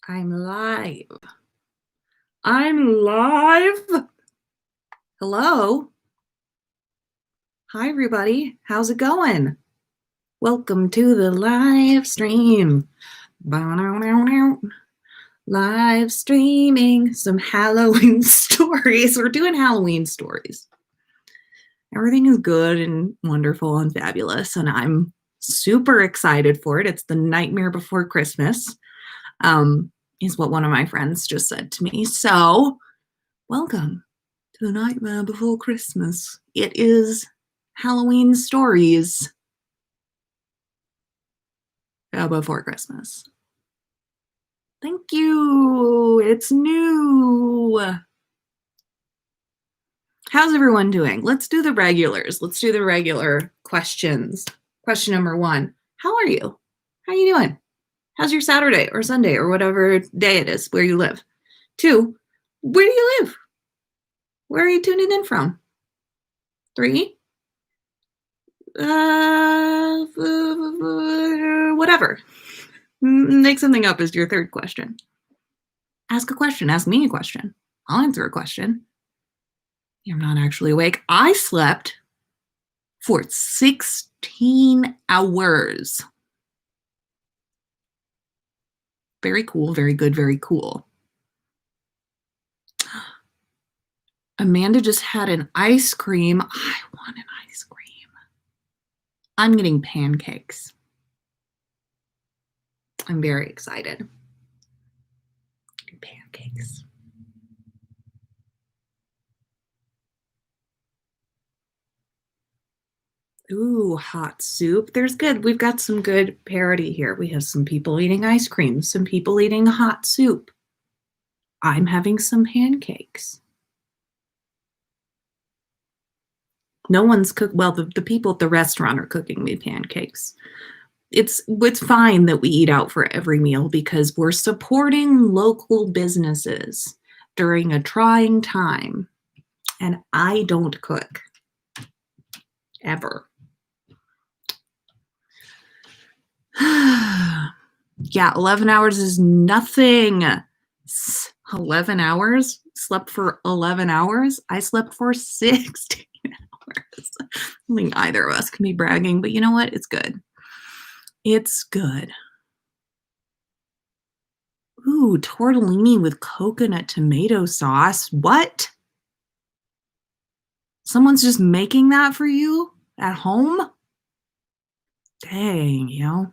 I'm live. I'm live. Hello. Hi, everybody. How's it going? Welcome to the live stream. Live streaming some Halloween stories. We're doing Halloween stories. Everything is good and wonderful and fabulous, and I'm super excited for it. It's the nightmare before Christmas. Is what one of my friends just said to me. So, welcome to the nightmare before Christmas. It is Halloween stories before Christmas. Thank you. It's new. How's everyone doing? Let's do the regulars. Let's do the regular questions. Question number 1. How are you? How are you doing? How's your Saturday or Sunday or whatever day it is where you live? 2, where do you live? Where are you tuning in from? 3, whatever. Make something up as your third question. Ask a question. Ask me a question. I'll answer a question. I'm not actually awake. I slept for 16 hours. Very cool, very good, very cool. Amanda just had an ice cream. I want an ice cream. I'm getting pancakes. I'm very excited. Pancakes. Ooh, hot soup. There's good. We've got some good parity here. We have some people eating ice cream, some people eating hot soup. I'm having some pancakes. No one's cooked. Well, the people at the restaurant are cooking me pancakes. It's fine that we eat out for every meal because we're supporting local businesses during a trying time. And I don't cook. Ever. Yeah, 11 hours is nothing. 11 hours? Slept for 11 hours? I slept for 16 hours. I don't think either of us can be bragging, but you know what? It's good. It's good. Ooh, tortellini with coconut tomato sauce. What? Someone's just making that for you at home? Dang, yo.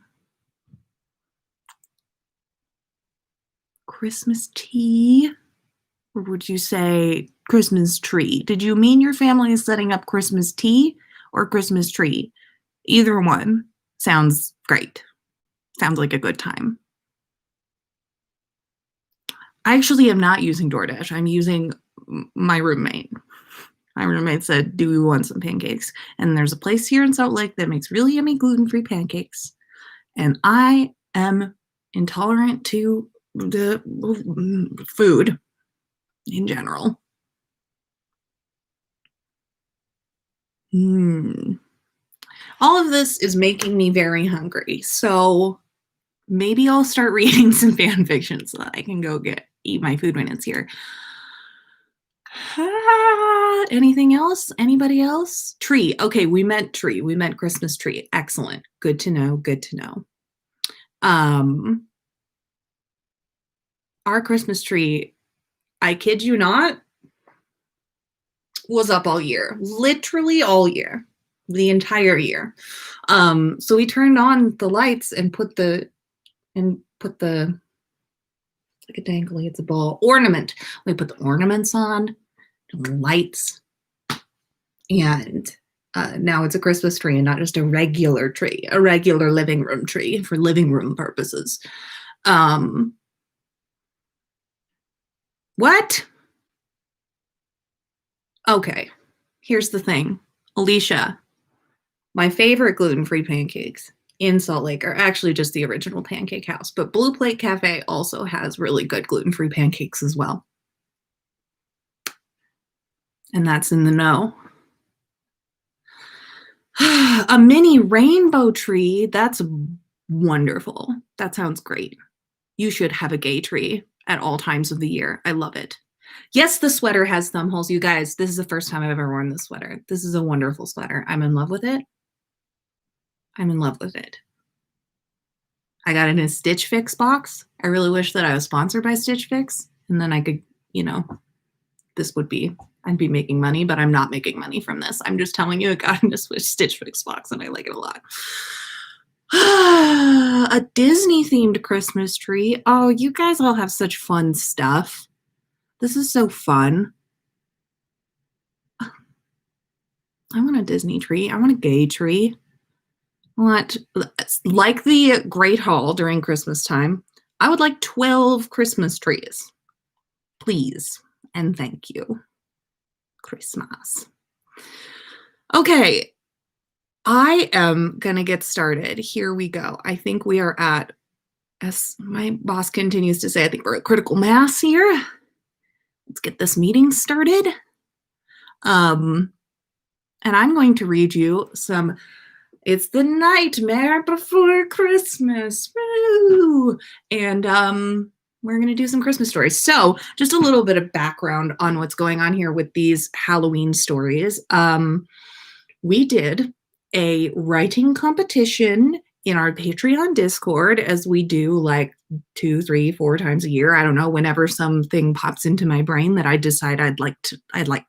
Christmas tea? Or would you say Christmas tree? Did you mean your family is setting up Christmas tea or Christmas tree? Either one sounds great. Sounds like a good time. I actually am not using DoorDash. I'm using my roommate. My roommate said, do we want some pancakes? And there's a place here in Salt Lake that makes really yummy gluten-free pancakes. And I am intolerant to the food in general. All of this is making me very hungry. So maybe I'll start reading some fan fiction so that I can go eat my food when it's here. Anything else? Anybody else? Tree. Okay, we meant tree. We meant Christmas tree. Excellent. Good to know. Good to know. Our Christmas tree, I kid you not, was up all year. Literally all year. The entire year. So we turned on the lights and put the like a dangly, it's a ball ornament. We put the ornaments on, the lights, and now it's a Christmas tree and not just a regular tree, a regular living room tree for living room purposes. What? Okay, here's the thing. Alicia, my favorite gluten-free pancakes in Salt Lake are actually just the original Pancake House, but Blue Plate Cafe also has really good gluten-free pancakes as well. And that's in the know. A mini rainbow tree, that's wonderful. That sounds great. You should have a gay tree at all times of the year. I love it. Yes, the sweater has thumb holes. You guys, this is the first time I've ever worn this sweater. This is a wonderful sweater. I'm in love with it. I'm in love with it. I got it in a Stitch Fix box. I really wish that I was sponsored by Stitch Fix, and then I could, I'd be making money, but I'm not making money from this. I'm just telling you, I got in a Stitch Fix box, and I like it a lot. A Disney-themed Christmas tree. Oh, you guys all have such fun stuff. This is so fun. I want a Disney tree. I want a gay tree. Like the Great Hall during Christmas time, I would like 12 Christmas trees. Please and thank you. Christmas. Okay, I am going to get started. Here we go. I think we are at, as my boss continues to say, I think we're at critical mass here. Let's get this meeting started. And I'm going to read you some It's the Nightmare Before Christmas. Woo! And we're going to do some Christmas stories. So just a little bit of background on what's going on here with these Halloween stories. We did a writing competition in our Patreon Discord, as we do like 2, 3, 4 times a year. I don't know, whenever something pops into my brain that I decide I'd like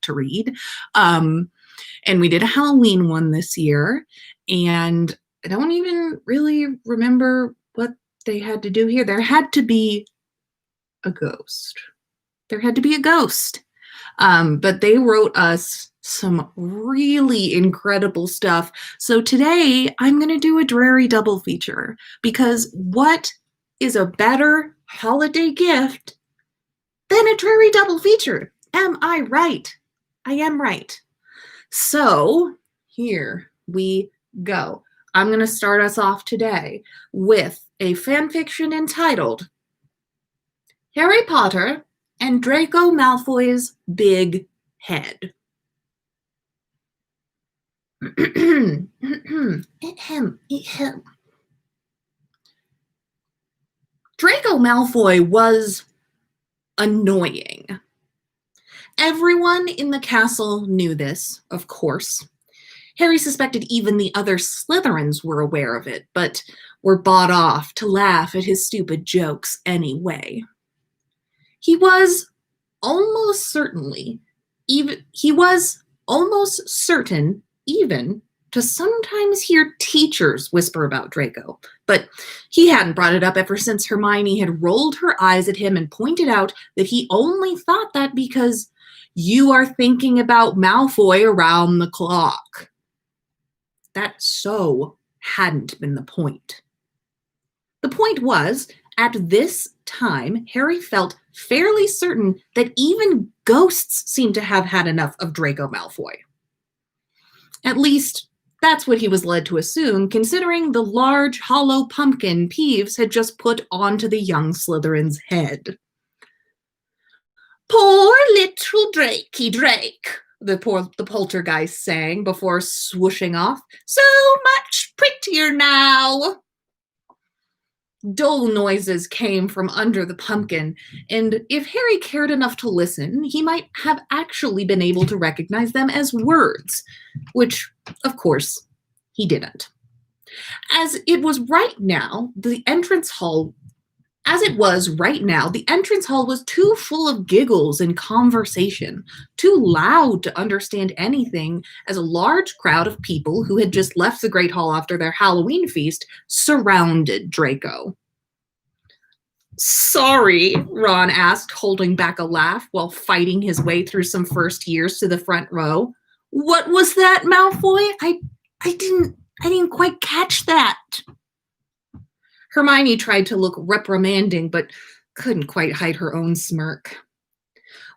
to read. And we did a Halloween one this year. And I don't even really remember what they had to do here. There had to be a ghost. But they wrote us some really incredible stuff. So today I'm going to do a dreary double feature, because what is a better holiday gift than a dreary double feature? Am I right? I am right. So here we go. I'm going to start us off today with a fanfiction entitled Harry Potter and Draco Malfoy's Big Head. Draco Malfoy was annoying. Everyone in the castle knew this, of course. Harry suspected even the other Slytherins were aware of it, but were bought off to laugh at his stupid jokes anyway. He was almost certain even to sometimes hear teachers whisper about Draco, but he hadn't brought it up ever since Hermione had rolled her eyes at him and pointed out that he only thought that because you are thinking about Malfoy around the clock. That so hadn't been the point. The point was, at this time, Harry felt fairly certain that even ghosts seemed to have had enough of Draco Malfoy. At least, that's what he was led to assume, considering the large, hollow pumpkin Peeves had just put onto the young Slytherin's head. Poor little Drakey Drake, the poltergeist sang before swooshing off. So much prettier now. Dull noises came from under the pumpkin, and if Harry cared enough to listen, he might have actually been able to recognize them as words, which, of course, he didn't. As it was right now, the entrance hall was too full of giggles and conversation, too loud to understand anything, as a large crowd of people who had just left the Great Hall after their Halloween feast surrounded Draco. Sorry, Ron asked, holding back a laugh while fighting his way through some first years to the front row. What was that, Malfoy? I didn't quite catch that. Hermione tried to look reprimanding, but couldn't quite hide her own smirk.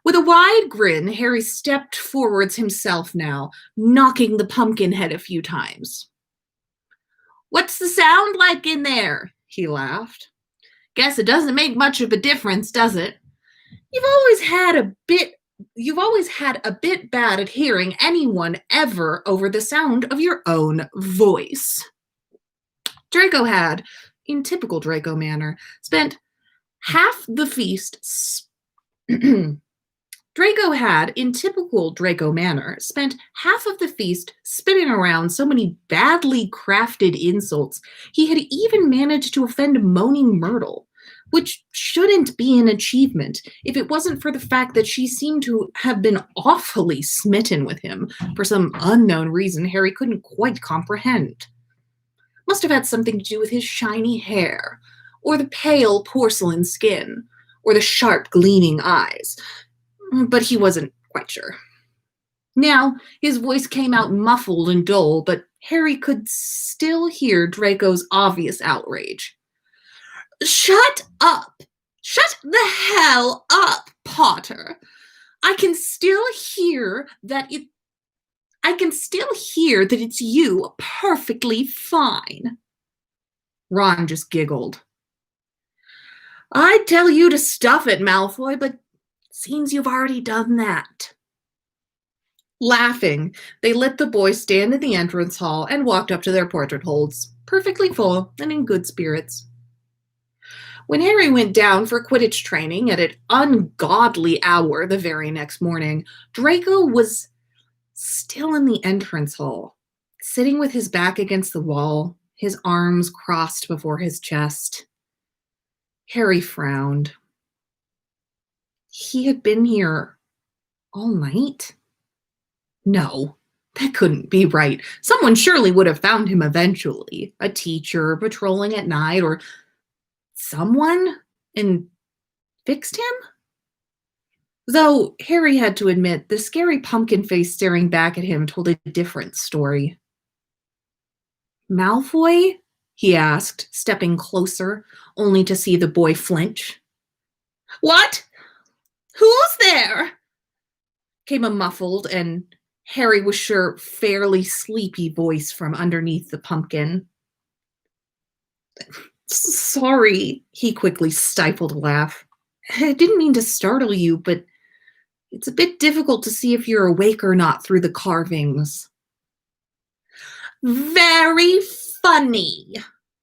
With a wide grin, Harry stepped forwards himself now, knocking the pumpkin head a few times. What's the sound like in there? He laughed. Guess it doesn't make much of a difference, does it? You've always had a bit bad at hearing anyone ever over the sound of your own voice. Draco had, in typical Draco manner, spent Half the feast Draco had, in typical Draco manner, spent half of the feast spinning around so many badly crafted insults he had even managed to offend Moaning Myrtle, which shouldn't be an achievement if it wasn't for the fact that she seemed to have been awfully smitten with him for some unknown reason Harry couldn't quite comprehend. Must have had something to do with his shiny hair, or the pale porcelain skin, or the sharp gleaming eyes, but he wasn't quite sure. Now, his voice came out muffled and dull, but Harry could still hear Draco's obvious outrage. Shut up! Shut the hell up, Potter! I can still hear that it's you perfectly fine. Ron just giggled. I'd tell you to stuff it, Malfoy, but seems you've already done that. Laughing, they let the boys stand in the entrance hall and walked up to their portrait holds, perfectly full and in good spirits. When Harry went down for Quidditch training at an ungodly hour the very next morning, Draco was still in the entrance hall, sitting with his back against the wall, his arms crossed before his chest. Harry frowned. He had been here all night? No, that couldn't be right. Someone surely would have found him eventually. A teacher patrolling at night, or someone, and fixed him? Though Harry had to admit the scary pumpkin face staring back at him told a different story. Malfoy? He asked, stepping closer, only to see the boy flinch. What? Who's there? Came a muffled and, Harry was sure, fairly sleepy voice from underneath the pumpkin. Sorry, he quickly stifled a laugh. I didn't mean to startle you, but it's a bit difficult to see if you're awake or not through the carvings. Very funny,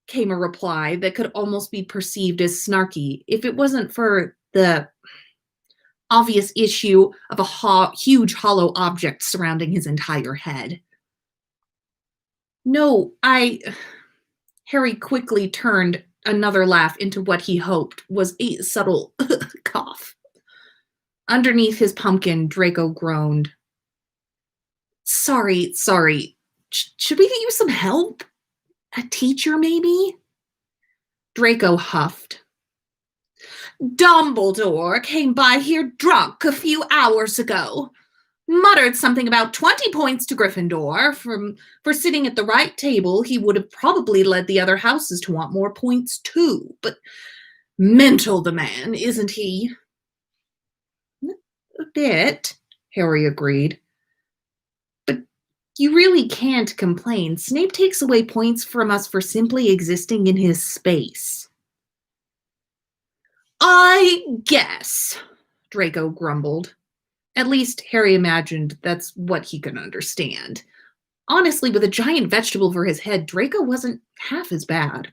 came a reply that could almost be perceived as snarky if it wasn't for the obvious issue of a huge hollow object surrounding his entire head. No, Harry quickly turned another laugh into what he hoped was a subtle cough. Underneath his pumpkin, Draco groaned. Sorry. Should we get you some help? A teacher, maybe? Draco huffed. Dumbledore came by here drunk a few hours ago. Muttered something about 20 points to Gryffindor. For sitting at the right table, he would have probably led the other houses to want more points too. But mental, the man, isn't he? A bit, Harry agreed. But you really can't complain. Snape takes away points from us for simply existing in his space. I guess, Draco grumbled. At least Harry imagined that's what he could understand. Honestly, with a giant vegetable for his head, Draco wasn't half as bad.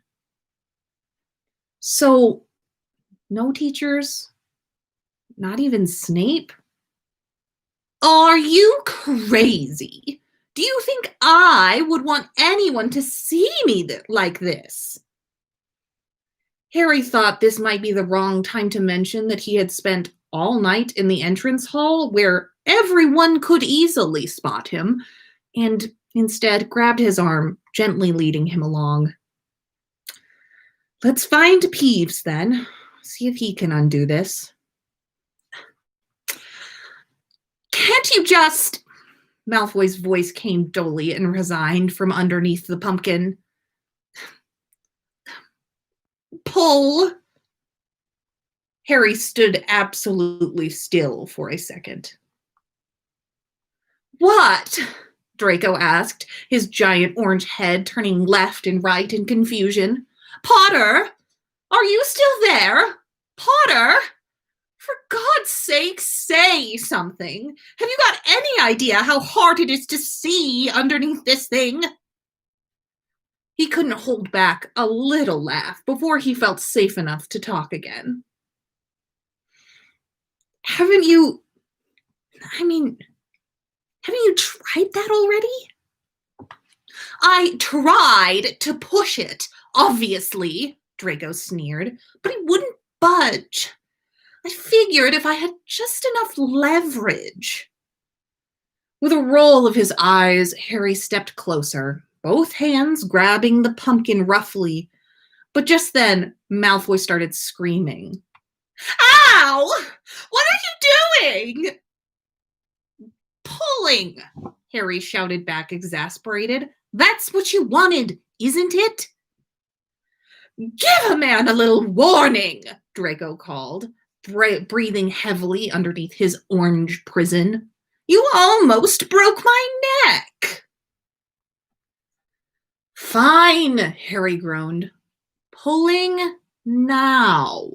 So, no teachers? Not even Snape? Are you crazy? Do you think I would want anyone to see me like this? Harry thought this might be the wrong time to mention that he had spent all night in the entrance hall where everyone could easily spot him, and instead grabbed his arm, gently leading him along. Let's find Peeves, then. See if he can undo this. Can't you just... Malfoy's voice came dully and resigned from underneath the pumpkin. Pull. Harry stood absolutely still for a second. What? Draco asked, his giant orange head turning left and right in confusion. Potter? Are you still there? Potter? For God's sake, say something. Have you got any idea how hard it is to see underneath this thing? He couldn't hold back a little laugh before he felt safe enough to talk again. Haven't you, I mean, haven't you tried that already? I tried to push it, obviously, Draco sneered, but he wouldn't budge. I figured if I had just enough leverage. With a roll of his eyes, Harry stepped closer, both hands grabbing the pumpkin roughly. But just then, Malfoy started screaming. Ow! What are you doing? Pulling, Harry shouted back, exasperated. That's what you wanted, isn't it? Give a man a little warning, Draco called, breathing heavily underneath his orange prison. You almost broke my neck. Fine, Harry groaned. Pulling now.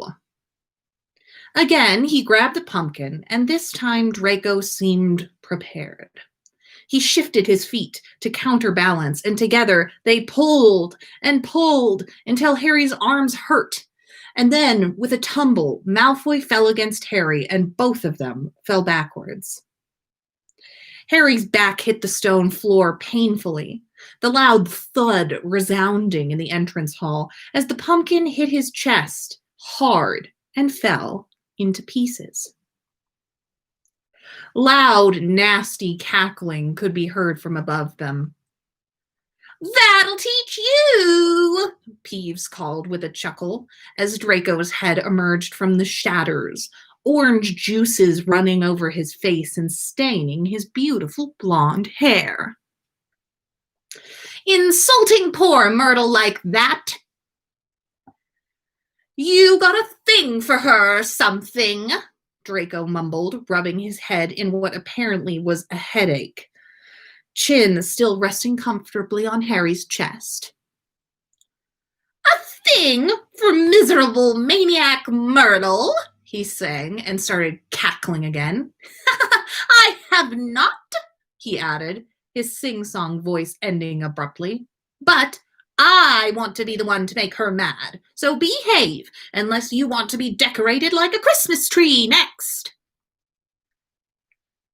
Again, he grabbed a pumpkin, and this time Draco seemed prepared. He shifted his feet to counterbalance, and together they pulled and pulled until Harry's arms hurt. And then, with a tumble, Malfoy fell against Harry, and both of them fell backwards. Harry's back hit the stone floor painfully, the loud thud resounding in the entrance hall as the pumpkin hit his chest hard and fell into pieces. Loud, nasty cackling could be heard from above them. That'll teach you, Peeves called with a chuckle as Draco's head emerged from the shadows, orange juices running over his face and staining his beautiful blonde hair. Insulting poor Myrtle like that? You got a thing for her, something, Draco mumbled, rubbing his head in what apparently was a headache, chin still resting comfortably on Harry's chest. A thing for miserable maniac Myrtle, he sang and started cackling again. I have not, he added, his sing-song voice ending abruptly. But I want to be the one to make her mad, so behave, unless you want to be decorated like a Christmas tree next.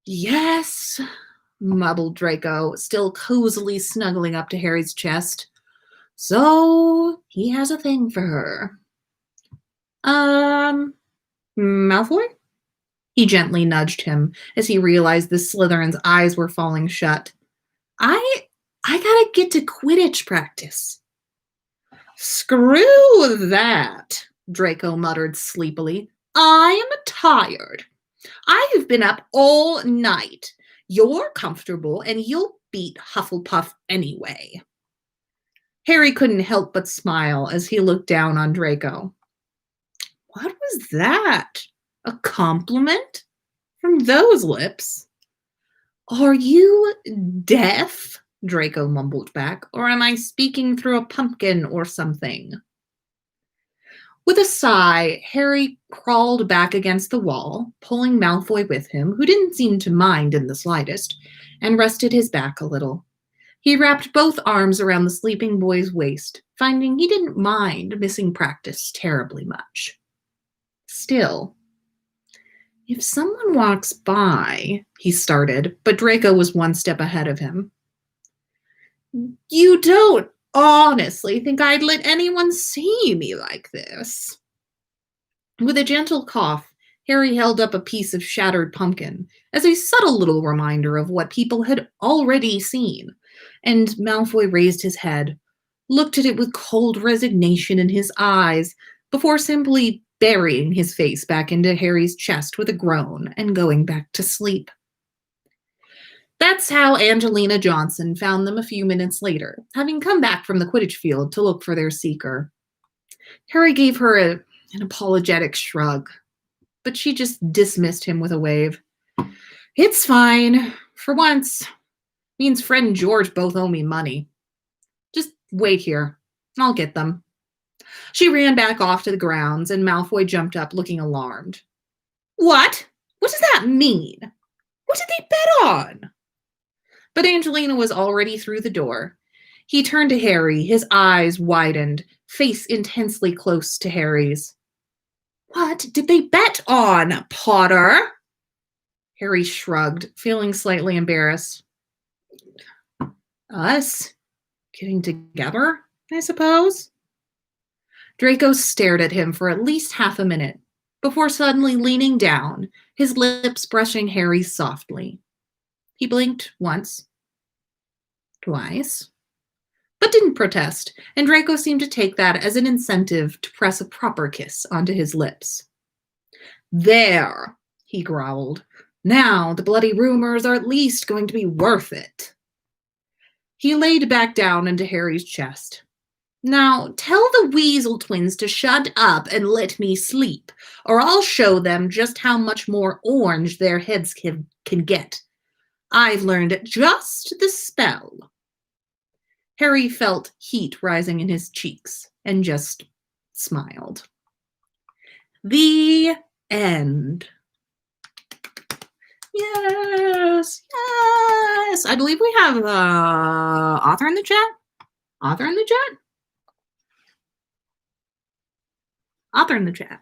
Yes, mumbled Draco, still cozily snuggling up to Harry's chest. So he has a thing for her. Malfoy? He gently nudged him as he realized the Slytherin's eyes were falling shut. I gotta get to Quidditch practice. Screw that, Draco muttered sleepily. I'm tired. I've been up all night. You're comfortable and you'll beat Hufflepuff anyway. Harry couldn't help but smile as he looked down on Draco. What was that? A compliment? From those lips? Are you deaf? Draco mumbled back, or am I speaking through a pumpkin or something? With a sigh, Harry crawled back against the wall, pulling Malfoy with him, who didn't seem to mind in the slightest, and rested his back a little. He wrapped both arms around the sleeping boy's waist, finding he didn't mind missing practice terribly much. Still, if someone walks by, he started, but Draco was one step ahead of him. You don't honestly think I'd let anyone see me like this? With a gentle cough, Harry held up a piece of shattered pumpkin as a subtle little reminder of what people had already seen, and Malfoy raised his head, looked at it with cold resignation in his eyes, before simply burying his face back into Harry's chest with a groan and going back to sleep. That's how Angelina Johnson found them a few minutes later, having come back from the Quidditch field to look for their seeker. Harry gave her an apologetic shrug, but she just dismissed him with a wave. It's fine. For once, me and Fred and George both owe me money. Just wait here. I'll get them. She ran back off to the grounds, and Malfoy jumped up, looking alarmed. What? What does that mean? What did they bet on? But Angelina was already through the door. He turned to Harry, his eyes widened, face intensely close to Harry's. What did they bet on, Potter? Harry shrugged, feeling slightly embarrassed. Us? Getting together, I suppose? Draco stared at him for at least half a minute, before suddenly leaning down, his lips brushing Harry's softly. He blinked once, twice, but didn't protest, and Draco seemed to take that as an incentive to press a proper kiss onto his lips. There, he growled. Now the bloody rumors are at least going to be worth it. He laid back down into Harry's chest. Now, tell the Weasel twins to shut up and let me sleep, or I'll show them just how much more orange their heads can get. I've learned just the spell. Harry felt heat rising in his cheeks and just smiled. The end. Yes, yes. I believe we have author in the chat. Author in the chat. Author in the chat.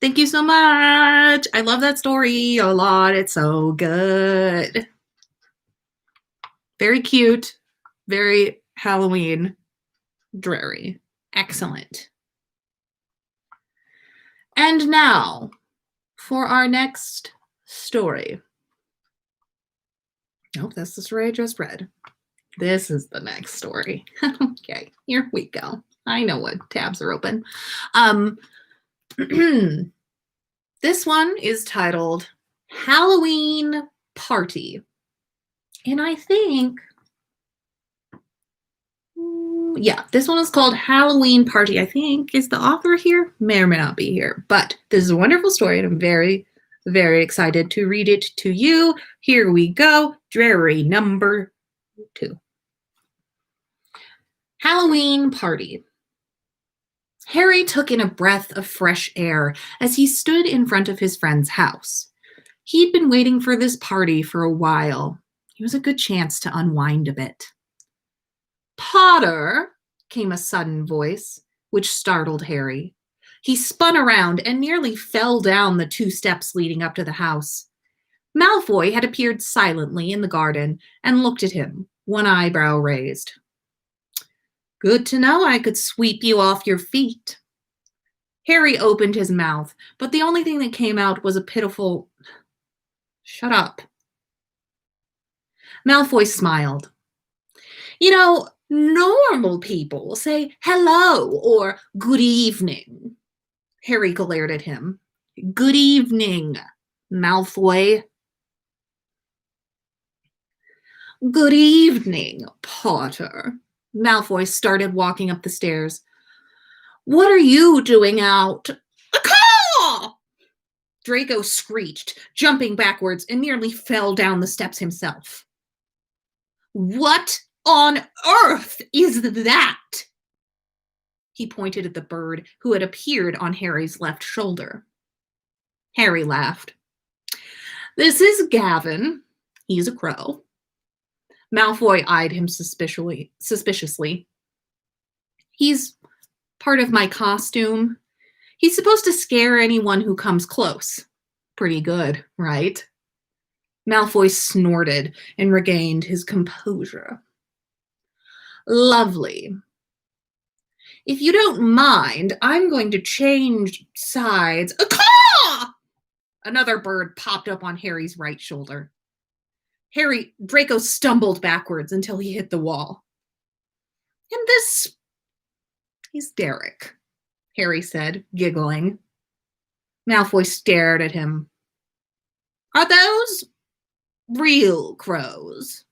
Thank you so much. I love that story a lot. It's so good. Very cute. Very Halloween dreary. Excellent. And now for our next story. Oh, that's the story I just read. This is the next story. Okay, here we go. I know what tabs are open. This one is titled Halloween Party. And I think, yeah, this one is called Halloween Party. I think is the author here, may or may not be here. But this is a wonderful story, and I'm very, very excited to read it to you. Here we go. Dreary number 2. Halloween Party. Harry took in a breath of fresh air as he stood in front of his friend's house. He'd been waiting for this party for a while. It was a good chance to unwind a bit. Potter, came a sudden voice, which startled Harry. He spun around and nearly fell down the 2 steps leading up to the house. Malfoy had appeared silently in the garden and looked at him, one eyebrow raised. Good to know I could sweep you off your feet. Harry opened his mouth, but the only thing that came out was a pitiful, "Shut up." Malfoy smiled. You know, normal people say hello or good evening. Harry glared at him. Good evening, Malfoy. Good evening, Potter. Malfoy started walking up the stairs. What are you doing out? A caw! Draco screeched, jumping backwards, and nearly fell down the steps himself. What on earth is that? He pointed at the bird who had appeared on Harry's left shoulder. Harry laughed. This is Gavin. He's a crow. Malfoy eyed him suspiciously. He's part of my costume. He's supposed to scare anyone who comes close. Pretty good, right? Malfoy snorted and regained his composure. Lovely. If you don't mind, I'm going to change sides. A caw! Another bird popped up on Harry's right shoulder. Draco stumbled backwards until he hit the wall. And he's Derek, Harry said, giggling. Malfoy stared at him. Are those real crows?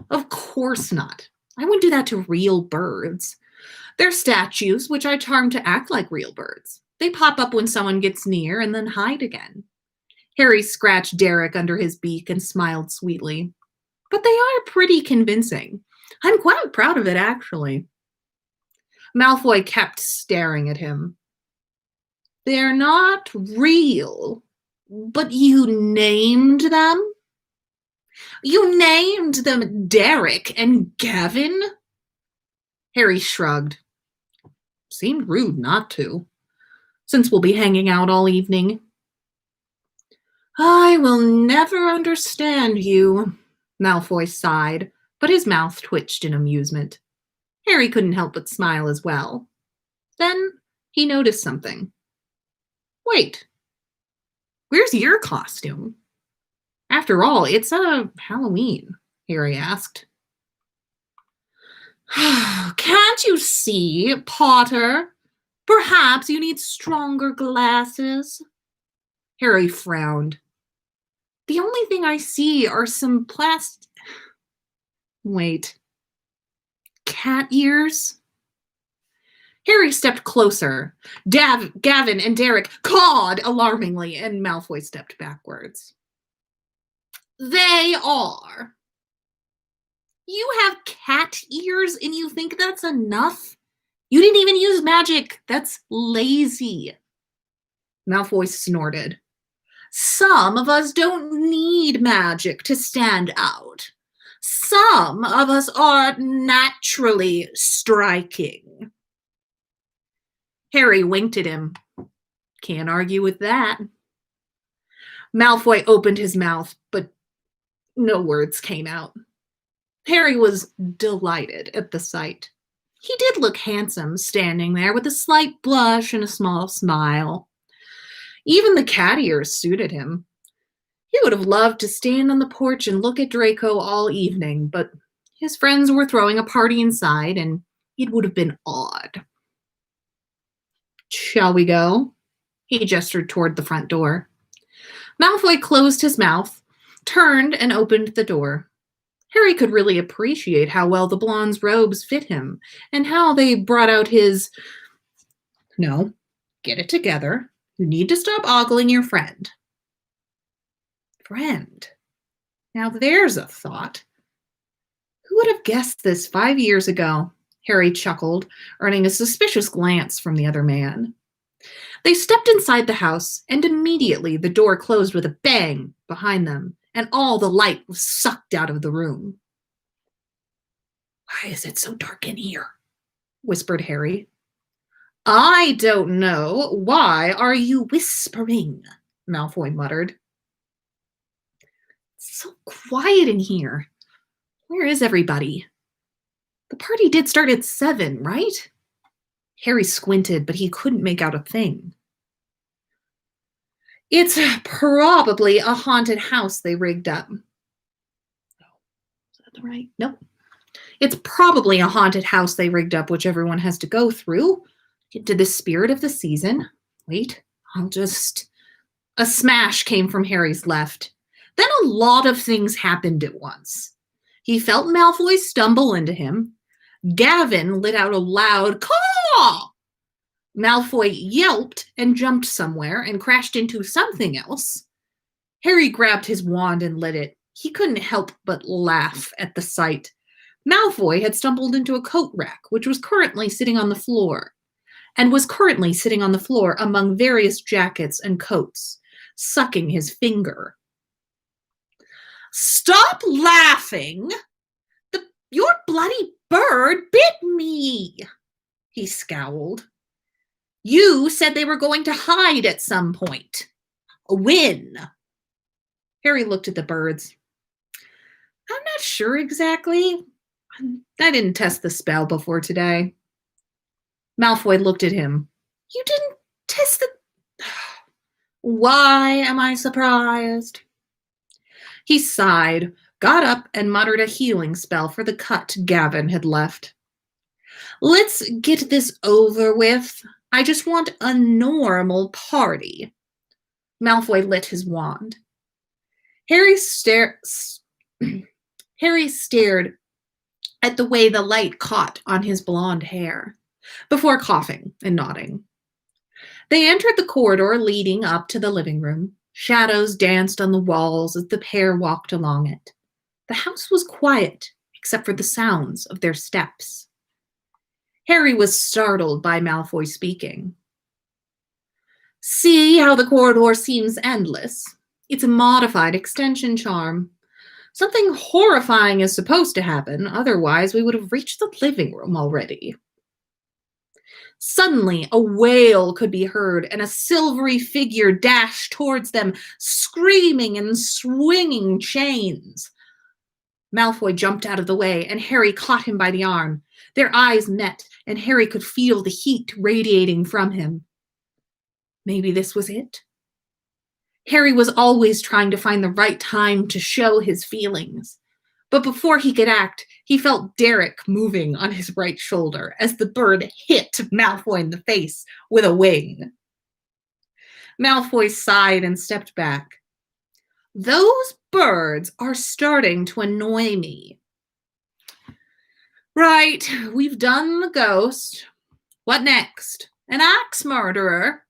Of course not. I wouldn't do that to real birds. They're statues, which I charm to act like real birds. They pop up when someone gets near and then hide again. Harry scratched Derek under his beak and smiled sweetly. But they are pretty convincing. I'm quite proud of it, actually. Malfoy kept staring at him. They're not real, but you named them? You named them Derek and Gavin? Harry shrugged. seemed rude not to, since we'll be hanging out all evening. I will never understand you, Malfoy sighed, but his mouth twitched in amusement. Harry couldn't help but smile as well. Then he noticed something. Wait, where's your costume? After all, it's a Halloween, Harry asked. Can't you see, Potter? Perhaps you need stronger glasses. Harry frowned. The only thing I see are some Wait. Cat ears? Harry stepped closer. Gavin and Derek cawed alarmingly, and Malfoy stepped backwards. They are. You have cat ears and you think that's enough? You didn't even use magic. That's lazy. Malfoy snorted. Some of us don't need magic to stand out. Some of us are naturally striking. Harry winked at him. Can't argue with that. Malfoy opened his mouth, but no words came out. Harry was delighted at the sight. He did look handsome, standing there with a slight blush and a small smile. Even the cat ears suited him. He would have loved to stand on the porch and look at Draco all evening, but his friends were throwing a party inside, and it would have been odd. Shall we go? He gestured toward the front door. Malfoy closed his mouth, turned, and opened the door. Harry could really appreciate how well the blonde's robes fit him, and how they brought out his... No, get it together. You need to stop ogling your friend. Friend? Now there's a thought. Who would have guessed this 5 years ago? Harry chuckled, earning a suspicious glance from the other man. They stepped inside the house, and immediately the door closed with a bang behind them, and all the light was sucked out of the room. Why is it so dark in here? Whispered Harry. I don't know. Why are you whispering? Malfoy muttered. It's so quiet in here. Where is everybody? The party did start at 7, right? Harry squinted, but he couldn't make out a thing. It's probably a haunted house they rigged up. Is that right? Nope. It's probably a haunted house they rigged up, which everyone has to go through. Get to the spirit of the season. Wait, A smash came from Harry's left. Then a lot of things happened at once. He felt Malfoy stumble into him. Gavin let out a loud caw. Malfoy yelped and jumped somewhere and crashed into something else. Harry grabbed his wand and lit it. He couldn't help but laugh at the sight. Malfoy had stumbled into a coat rack, which was currently sitting on the floor, among various jackets and coats, sucking his finger. Stop laughing! Your bloody bird bit me, he scowled. You said they were going to hide at some point. When? Harry looked at the birds. I'm not sure exactly. I didn't test the spell before today. Malfoy looked at him. You didn't test the... Why am I surprised? He sighed, got up, and muttered a healing spell for the cut Gavin had left. Let's get this over with. I just want a normal party. Malfoy lit his wand. Harry stared at the way the light caught on his blonde hair, before coughing and nodding. They entered the corridor leading up to the living room. Shadows danced on the walls as the pair walked along it. The house was quiet, except for the sounds of their steps. Harry was startled by Malfoy speaking. See how the corridor seems endless? It's a modified extension charm. Something horrifying is supposed to happen, otherwise we would have reached the living room already. Suddenly, a wail could be heard, and a silvery figure dashed towards them, screaming and swinging chains. Malfoy jumped out of the way, and Harry caught him by the arm. Their eyes met, and Harry could feel the heat radiating from him. Maybe this was it? Harry was always trying to find the right time to show his feelings. But before he could act, he felt Derek moving on his right shoulder as the bird hit Malfoy in the face with a wing. Malfoy sighed and stepped back. Those birds are starting to annoy me. Right, we've done the ghost. What next? An axe murderer?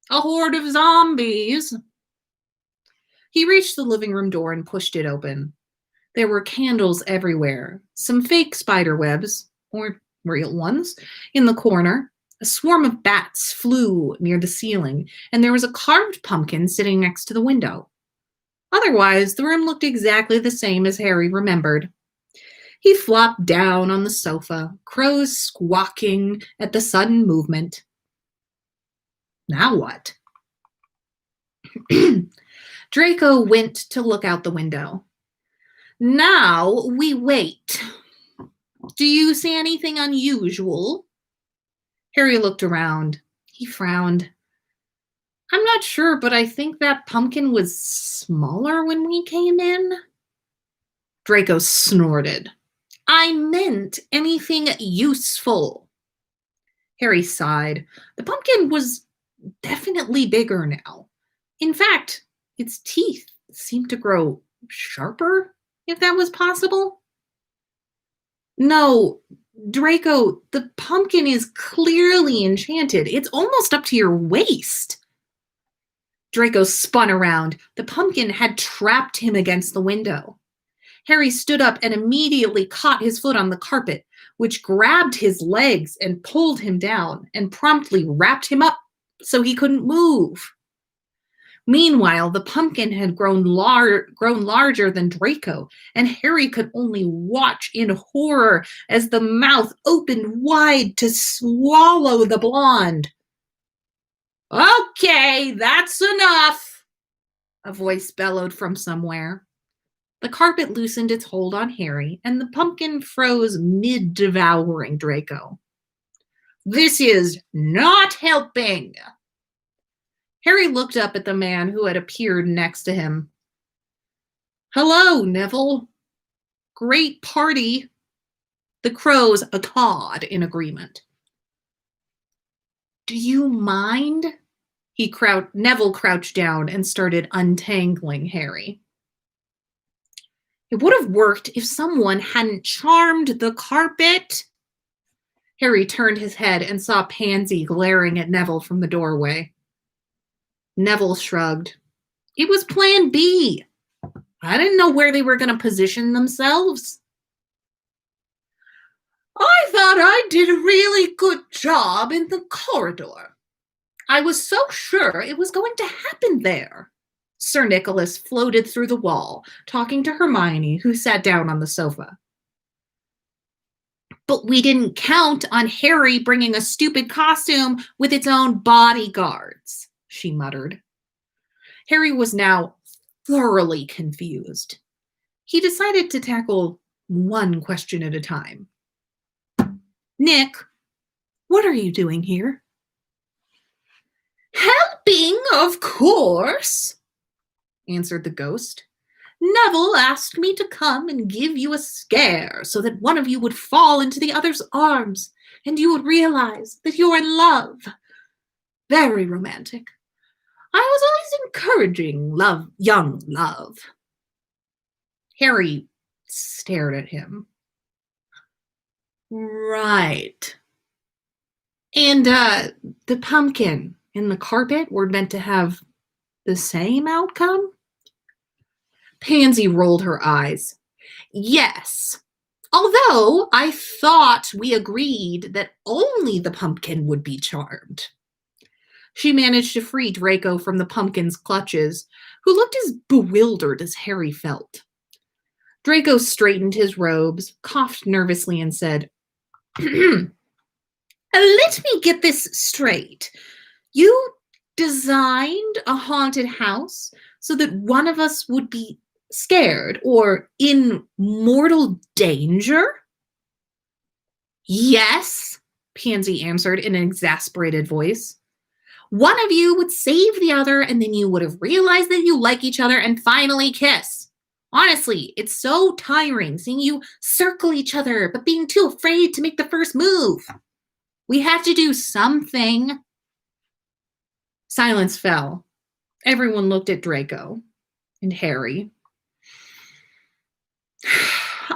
A horde of zombies? He reached the living room door and pushed it open. There were candles everywhere, some fake spider webs, or real ones, in the corner. A swarm of bats flew near the ceiling, and there was a carved pumpkin sitting next to the window. Otherwise, the room looked exactly the same as Harry remembered. He flopped down on the sofa, crows squawking at the sudden movement. Now what? Draco went to look out the window. Now we wait. Do you see anything unusual? Harry looked around. He frowned. I'm not sure, but I think that pumpkin was smaller when we came in. Draco snorted. I meant anything useful. Harry sighed. The pumpkin was definitely bigger now. In fact, its teeth seemed to grow sharper, if that was possible. No, Draco, the pumpkin is clearly enchanted. It's almost up to your waist. Draco spun around. The pumpkin had trapped him against the window. Harry stood up and immediately caught his foot on the carpet, which grabbed his legs and pulled him down and promptly wrapped him up so he couldn't move. Meanwhile, the pumpkin had grown larger than Draco, and Harry could only watch in horror as the mouth opened wide to swallow the blonde. Okay, that's enough, a voice bellowed from somewhere. The carpet loosened its hold on Harry, and the pumpkin froze mid-devouring Draco. This is not helping. Harry looked up at the man who had appeared next to him. Hello, Neville. Great party. The crows cawed in agreement. Do you mind? Neville crouched down and started untangling Harry. It would have worked if someone hadn't charmed the carpet. Harry turned his head and saw Pansy glaring at Neville from the doorway. Neville shrugged. It was plan B. I didn't know where they were going to position themselves. I thought I did a really good job in the corridor. I was so sure it was going to happen there. Sir Nicholas floated through the wall, talking to Hermione, who sat down on the sofa. But we didn't count on Harry bringing a stupid costume with its own bodyguards, she muttered. Harry was now thoroughly confused. He decided to tackle one question at a time. Nick, what are you doing here? Helping, of course, answered the ghost. Neville asked me to come and give you a scare so that one of you would fall into the other's arms and you would realize that you're in love. Very romantic. I was always encouraging young love. Harry stared at him. Right. And the pumpkin and the carpet were meant to have the same outcome? Pansy rolled her eyes. Yes. Although I thought we agreed that only the pumpkin would be charmed. She managed to free Draco from the pumpkin's clutches, who looked as bewildered as Harry felt. Draco straightened his robes, coughed nervously, and said, Let me get this straight. You designed a haunted house so that one of us would be scared or in mortal danger? Yes, Pansy answered in an exasperated voice. One of you would save the other, and then you would have realized that you like each other and finally kiss. Honestly, it's so tiring seeing you circle each other, but being too afraid to make the first move. We have to do something. Silence fell. Everyone looked at Draco and Harry.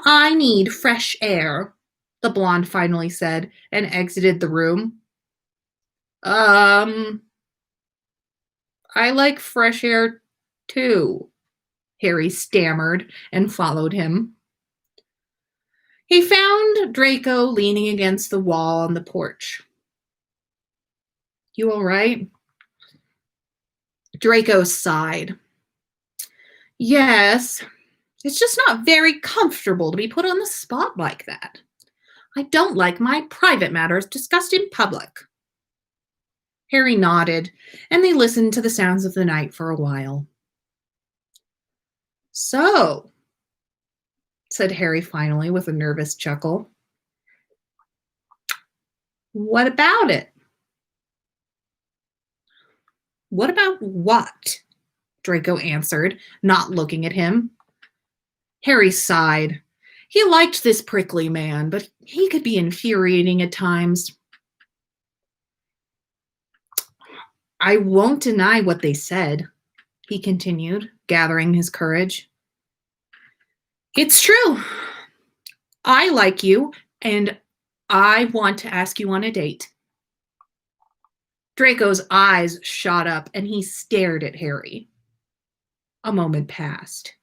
I need fresh air, the blonde finally said and exited the room. I like fresh air too, Harry stammered and followed him. He found Draco leaning against the wall on the porch. You all right? Draco sighed. Yes, it's just not very comfortable to be put on the spot like that. I don't like my private matters discussed in public. Harry nodded, and they listened to the sounds of the night for a while. So, said Harry finally with a nervous chuckle. What about it? What about what? Draco answered, not looking at him. Harry sighed. He liked this prickly man, but he could be infuriating at times. I won't deny what they said, he continued, gathering his courage. It's true. I like you, and I want to ask you on a date. Draco's eyes shot up, and he stared at Harry. A moment passed.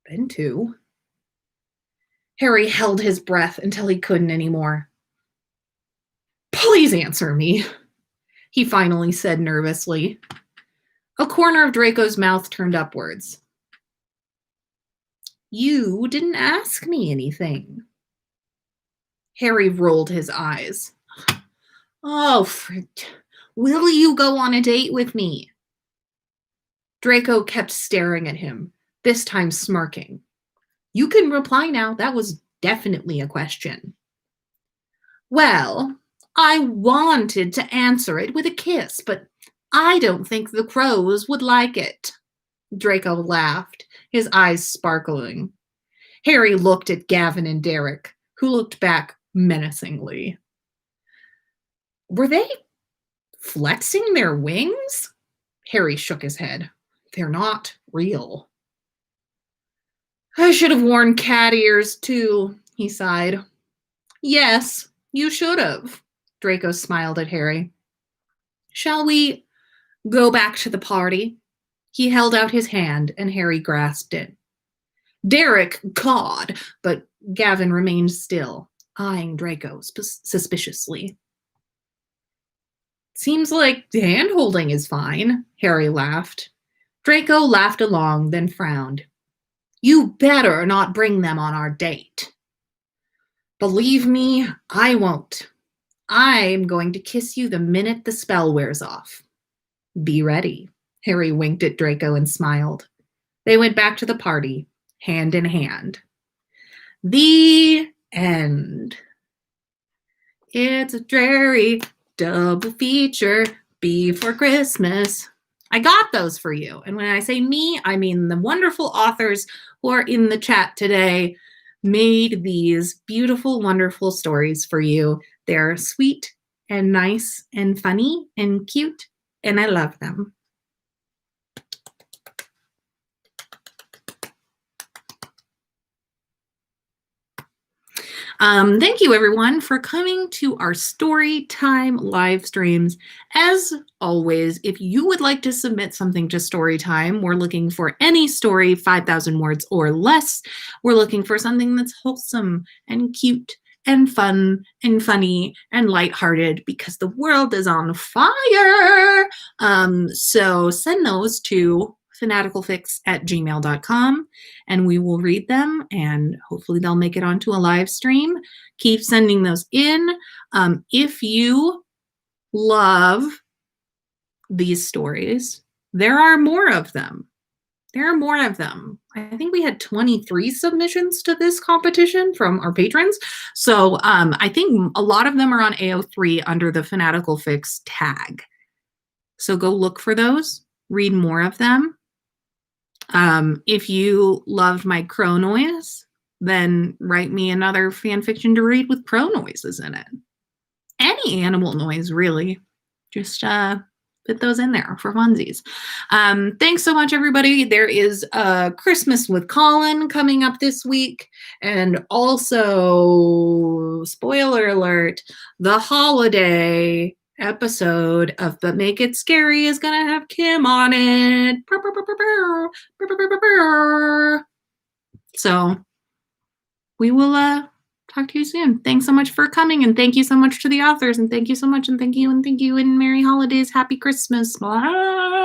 Then two. Harry held his breath until he couldn't anymore. Please answer me, he finally said nervously. A corner of Draco's mouth turned upwards. You didn't ask me anything. Harry rolled his eyes. Oh, will you go on a date with me? Draco kept staring at him, this time smirking. You can reply now. That was definitely a question. Well, I wanted to answer it with a kiss, but I don't think the crows would like it. Draco laughed, his eyes sparkling. Harry looked at Gavin and Derek, who looked back menacingly. Were they flexing their wings? Harry shook his head. They're not real. I should have worn cat ears too, he sighed. Yes, you should have. Draco smiled at Harry. Shall we go back to the party? He held out his hand, and Harry grasped it. Derek cawed, but Gavin remained still, eyeing Draco suspiciously. Seems like the hand-holding is fine, Harry laughed. Draco laughed along, then frowned. You better not bring them on our date. Believe me, I won't. I'm going to kiss you the minute the spell wears off. Be ready. Harry winked at Draco and smiled. They went back to the party, hand in hand. The end. It's a dreary double feature before Christmas. I got those for you. And when I say me, I mean the wonderful authors who are in the chat today made these beautiful, wonderful stories for you. They're sweet and nice and funny and cute, and I love them. Thank you, everyone, for coming to our story time live streams. As always, if you would like to submit something to story time, we're looking for any story, 5,000 words or less. We're looking for something that's wholesome and cute and fun and funny and lighthearted because the world is on fire. So send those to fanaticalfics@gmail.com, and we will read them, and hopefully they'll make it onto a live stream. Keep sending those in. If you love these stories, there are more of them. There are more of them. I think we had 23 submissions to this competition from our patrons. So I think a lot of them are on AO3 under the Fanatical Fix tag. So go look for those, read more of them. If you loved my crow noise, then write me another fan fiction to read with crow noises in it. Any animal noise, really. Just put those in there for funsies. Thanks so much, everybody. There is Christmas with Colin coming up this week. And also, spoiler alert, the holiday episode of But Make It Scary is going to have Kim on it. So we will talk to you soon. Thanks so much for coming, and thank you so much to the authors, and thank you so much, and thank you, and Merry Holidays, Happy Christmas. Bye.